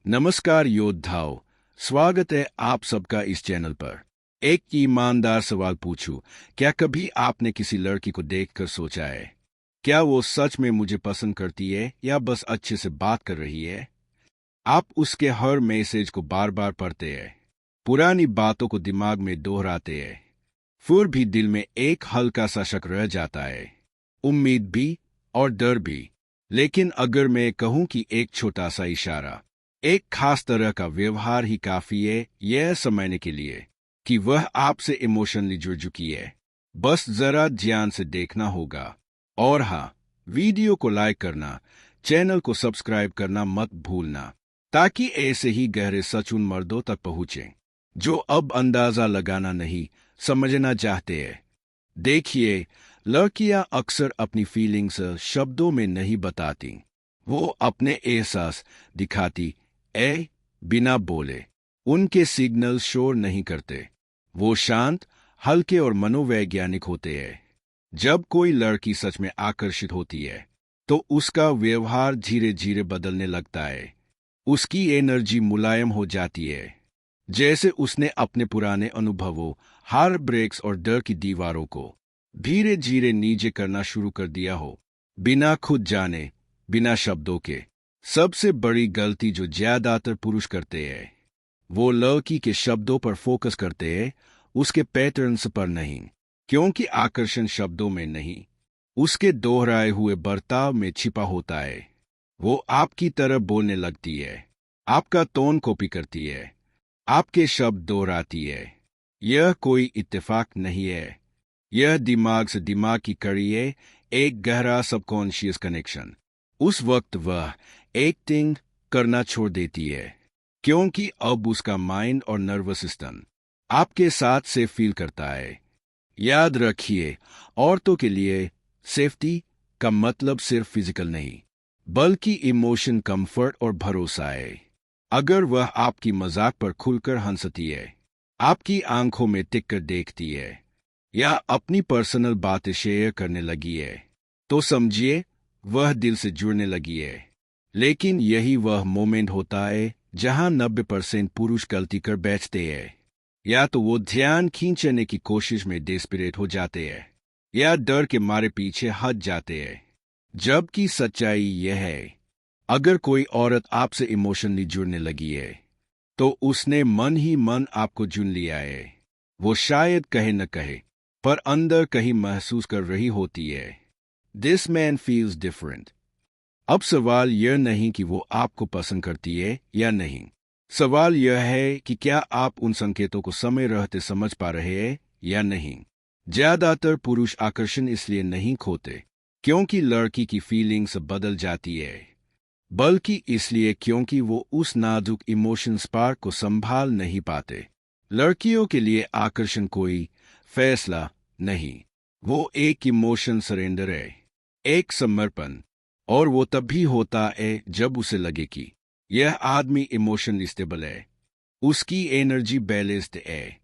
नमस्कार योद्धाओं, स्वागत है आप सबका इस चैनल पर। एक ईमानदार सवाल पूछूं, क्या कभी आपने किसी लड़की को देखकर सोचा है, क्या वो सच में मुझे पसंद करती है या बस अच्छे से बात कर रही है? आप उसके हर मैसेज को बार बार पढ़ते हैं, पुरानी बातों को दिमाग में दोहराते हैं, फिर भी दिल में एक हल्का सा शक रह जाता है, उम्मीद भी और डर भी। लेकिन अगर मैं कहूं कि एक छोटा सा इशारा, एक खास तरह का व्यवहार ही काफी है यह समझने के लिए कि वह आपसे इमोशनली जुड़ चुकी है, बस जरा ध्यान से देखना होगा। और हाँ, वीडियो को लाइक करना, चैनल को सब्सक्राइब करना मत भूलना, ताकि ऐसे ही गहरे सच उन मर्दों तक पहुंचे जो अब अंदाजा लगाना नहीं, समझना चाहते हैं। देखिए, लड़कियां अक्सर अपनी फीलिंग्स शब्दों में नहीं बताती, वो अपने एहसास दिखाती बिना बोले। उनके सिग्नल शोर नहीं करते, वो शांत, हल्के और मनोवैज्ञानिक होते हैं। जब कोई लड़की सच में आकर्षित होती है तो उसका व्यवहार धीरे धीरे बदलने लगता है। उसकी एनर्जी मुलायम हो जाती है, जैसे उसने अपने पुराने अनुभवों, हार्ट ब्रेक्स और डर की दीवारों को धीरे धीरे नीचे करना शुरू कर दिया हो, बिना खुद जाने, बिना शब्दों के। सबसे बड़ी गलती जो ज्यादातर पुरुष करते हैं, वो लड़की के शब्दों पर फोकस करते हैं, उसके पैटर्न्स पर नहीं, क्योंकि आकर्षण शब्दों में नहीं, उसके दोहराए हुए बर्ताव में छिपा होता है। वो आपकी तरह बोलने लगती है, आपका टोन कॉपी करती है, आपके शब्द दोहराती है। यह कोई इत्तेफाक नहीं है, यह दिमाग से दिमाग की कड़ी है, एक गहरा सबकॉन्शियस कनेक्शन। उस वक्त वह एक्टिंग करना छोड़ देती है, क्योंकि अब उसका माइंड और नर्वस सिस्टम आपके साथ से फील करता है। याद रखिए, औरतों के लिए सेफ्टी का मतलब सिर्फ फिजिकल नहीं, बल्कि इमोशन, कंफर्ट और भरोसा है। अगर वह आपकी मजाक पर खुलकर हंसती है, आपकी आंखों में टिककर देखती है, या अपनी पर्सनल बातें शेयर करने लगी है, तो समझिए वह दिल से जुड़ने लगी है। लेकिन यही वह मोमेंट होता है जहां 90% पुरुष गलती कर बैठते हैं। या तो वो ध्यान खींचने की कोशिश में डेस्परेट हो जाते हैं, या डर के मारे पीछे हट जाते हैं। जबकि सच्चाई यह है, अगर कोई औरत आपसे इमोशनली जुड़ने लगी है, तो उसने मन ही मन आपको चुन लिया है। वो शायद कहे न कहे, पर अंदर कहीं महसूस कर रही होती है, दिस मैन फील्स डिफरेंट। अब सवाल यह नहीं कि वो आपको पसंद करती है या नहीं, सवाल यह है कि क्या आप उन संकेतों को समय रहते समझ पा रहे हैं या नहीं। ज्यादातर पुरुष आकर्षण इसलिए नहीं खोते क्योंकि लड़की की फीलिंग्स बदल जाती है, बल्कि इसलिए क्योंकि वो उस नाजुक इमोशन स्पार्क को संभाल नहीं पाते। लड़कियों के लिए आकर्षण कोई फैसला नहीं, वो एक इमोशन सरेंडर है, एक समर्पण। और वो तब भी होता है जब उसे लगे कि यह आदमी इमोशनली स्टेबल है, उसकी एनर्जी बैलेंस्ड है,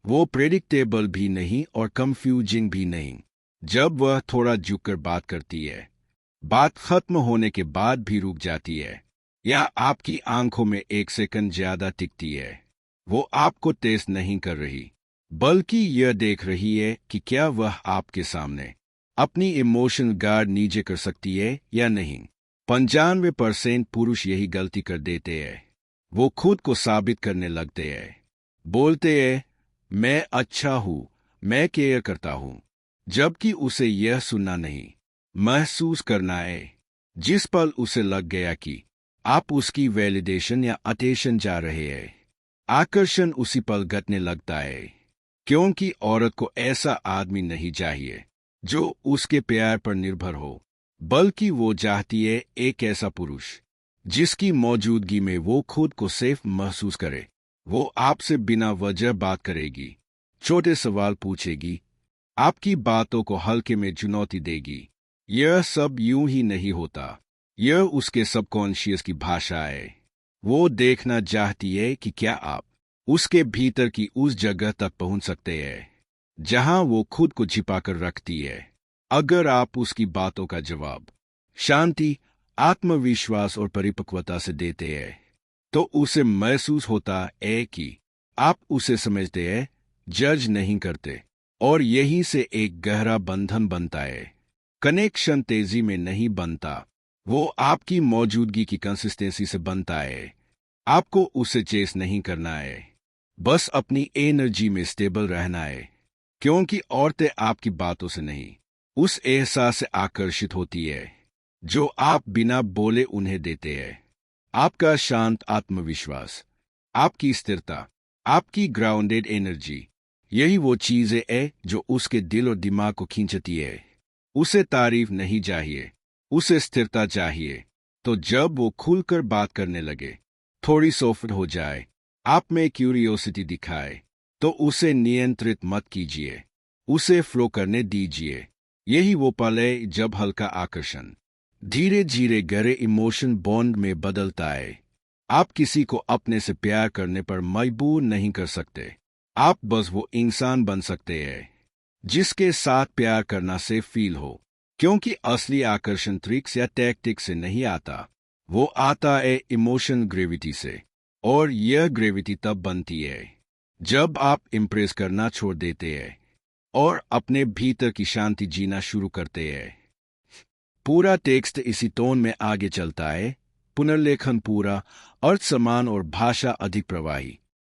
वो प्रेडिक्टेबल भी नहीं और कंफ्यूजिंग भी नहीं। जब वह थोड़ा झुककर बात करती है, बात खत्म होने के बाद भी रुक जाती है, या आपकी आंखों में एक सेकंड ज्यादा टिकती है, वो आपको टेस्ट नहीं कर रही, बल्कि यह देख रही है कि क्या वह आपके सामने अपनी इमोशन गार्ड नीचे कर सकती है या नहीं। 95% पुरुष यही गलती कर देते हैं, वो खुद को साबित करने लगते हैं, बोलते हैं मैं अच्छा हूं, मैं केयर करता हूं, जबकि उसे यह सुनना नहीं, महसूस करना है। जिस पल उसे लग गया कि आप उसकी वैलिडेशन या अटेंशन जा रहे हैं, आकर्षण उसी पल घटने लगता है, क्योंकि औरत को ऐसा आदमी नहीं चाहिए जो उसके प्यार पर निर्भर हो, बल्कि वो चाहती है एक ऐसा पुरुष जिसकी मौजूदगी में वो खुद को सेफ महसूस करे। वो आपसे बिना वजह बात करेगी, छोटे सवाल पूछेगी, आपकी बातों को हल्के में चुनौती देगी। यह सब यूं ही नहीं होता, यह उसके सबकॉन्शियस की भाषा है। वो देखना चाहती है कि क्या आप उसके भीतर की उस जगह तक पहुंच सकते हैं जहां वो खुद को छिपा कर रखती है। अगर आप उसकी बातों का जवाब शांति, आत्मविश्वास और परिपक्वता से देते हैं, तो उसे महसूस होता है कि आप उसे समझते हैं, जज नहीं करते, और यहीं से एक गहरा बंधन बनता है। कनेक्शन तेजी में नहीं बनता, वो आपकी मौजूदगी की कंसिस्टेंसी से बनता है। आपको उसे चेस नहीं करना है, बस अपनी एनर्जी में स्टेबल रहना है। क्योंकि औरतें आपकी बातों से नहीं, उस एहसास से आकर्षित होती है जो आप बिना बोले उन्हें देते हैं। आपका शांत आत्मविश्वास, आपकी स्थिरता, आपकी ग्राउंडेड एनर्जी, यही वो चीजें हैं जो उसके दिल और दिमाग को खींचती है। उसे तारीफ नहीं चाहिए, उसे स्थिरता चाहिए। तो जब वो खुलकर बात करने लगे, थोड़ी सॉफ्ट हो जाए, आप में क्यूरियोसिटी दिखाए, तो उसे नियंत्रित मत कीजिए, उसे फ्लो करने दीजिए। यही वो पल है जब हल्का आकर्षण धीरे धीरे गहरे इमोशन बॉन्ड में बदलता है। आप किसी को अपने से प्यार करने पर मजबूर नहीं कर सकते, आप बस वो इंसान बन सकते हैं जिसके साथ प्यार करना से फील हो। क्योंकि असली आकर्षण ट्रिक्स या टैक्टिक से नहीं आता, वो आता है इमोशन ग्रेविटी से। और यह ग्रेविटी तब बनती है जब आप इम्प्रेस करना छोड़ देते हैं और अपने भीतर की शांति जीना शुरू करते हैं। पूरा टेक्स्ट इसी टोन में आगे चलता है, पुनर्लेखन पूरा, अर्थ समान और भाषा अधिक प्रवाही।